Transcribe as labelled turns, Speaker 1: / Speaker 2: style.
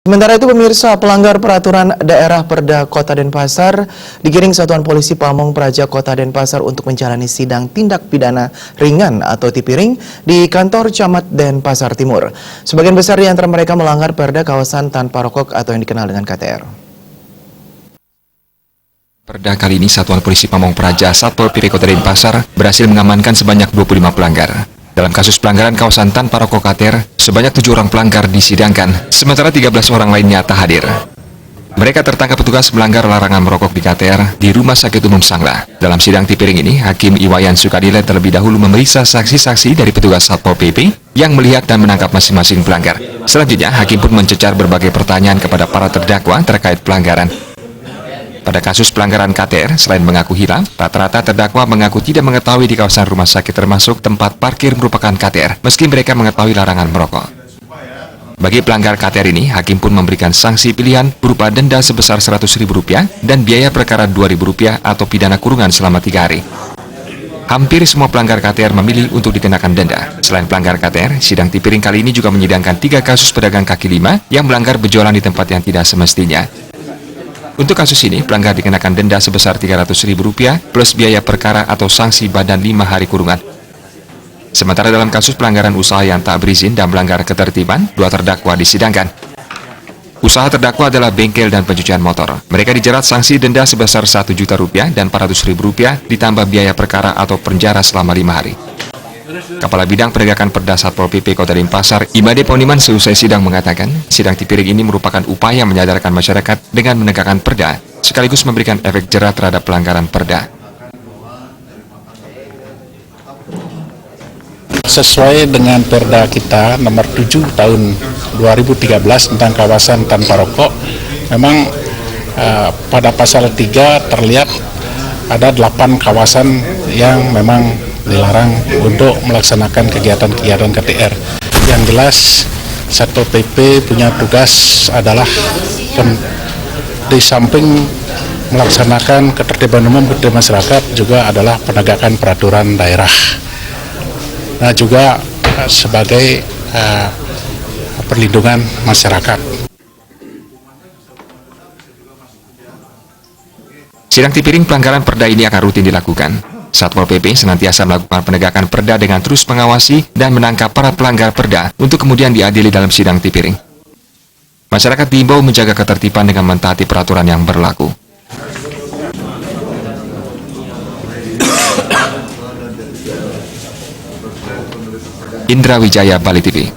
Speaker 1: Sementara itu pemirsa, pelanggar peraturan daerah Perda Kota Denpasar digiring Satuan Polisi Pamong Praja Kota Denpasar untuk menjalani sidang tindak pidana ringan atau tipiring di kantor Camat Denpasar Timur. Sebagian besar di antara mereka melanggar perda kawasan tanpa rokok atau yang dikenal dengan KTR.
Speaker 2: Perda kali ini Satuan Polisi Pamong Praja Satpol PP Kota Denpasar berhasil mengamankan sebanyak 25 pelanggar. Dalam kasus pelanggaran kawasan tanpa rokok KTR, sebanyak 7 orang pelanggar disidangkan, sementara 13 orang lainnya tak hadir. Mereka tertangkap petugas melanggar larangan merokok di KTR di Rumah Sakit Umum Sangla. Dalam sidang tipiring ini, Hakim Iwayan Sukadile terlebih dahulu memeriksa saksi-saksi dari petugas Satpol PP yang melihat dan menangkap masing-masing pelanggar. Selanjutnya, Hakim pun mencecar berbagai pertanyaan kepada para terdakwa terkait pelanggaran. Pada kasus pelanggaran KTR, selain mengaku hilang, rata-rata terdakwa mengaku tidak mengetahui di kawasan rumah sakit termasuk tempat parkir merupakan KTR, meski mereka mengetahui larangan merokok. Bagi pelanggar KTR ini, Hakim pun memberikan sanksi pilihan berupa denda sebesar Rp100.000 dan biaya perkara Rp2.000 atau pidana kurungan selama 3 hari. Hampir semua pelanggar KTR memilih untuk dikenakan denda. Selain pelanggar KTR, sidang tipiring kali ini juga menyidangkan 3 kasus pedagang kaki lima yang melanggar berjualan di tempat yang tidak semestinya. Untuk kasus ini, pelanggar dikenakan denda sebesar Rp300.000 plus biaya perkara atau sanksi badan 5 hari kurungan. Sementara dalam kasus pelanggaran usaha yang tak berizin dan melanggar ketertiban, 2 terdakwa disidangkan. Usaha terdakwa adalah bengkel dan pencucian motor. Mereka dijerat sanksi denda sebesar Rp1 juta dan Rp400.000 ditambah biaya perkara atau penjara selama 5 hari. Kepala Bidang Penegakan Perda Satpol PP Kota Denpasar, Imade Poniman seusai sidang mengatakan, sidang tipiring ini merupakan upaya menyadarkan masyarakat dengan menegakkan perda, sekaligus memberikan efek jera terhadap pelanggaran perda.
Speaker 3: Sesuai dengan perda kita nomor 7 tahun 2013 tentang kawasan tanpa rokok, memang pada pasal 3 terlihat ada 8 kawasan yang memang dilarang untuk melaksanakan kegiatan-kegiatan KTR. Yang jelas, Satpol PP punya tugas adalah di samping melaksanakan ketertiban umum di masyarakat juga adalah penegakan peraturan daerah. Nah, juga sebagai perlindungan masyarakat.
Speaker 2: Sidang tipiring pelanggaran perda ini akan rutin dilakukan. Satpol PP senantiasa melakukan penegakan perda dengan terus mengawasi dan menangkap para pelanggar perda untuk kemudian diadili dalam sidang tipiring. Masyarakat diimbau menjaga ketertiban dengan mentaati peraturan yang berlaku. Indra Wijaya, Bali TV.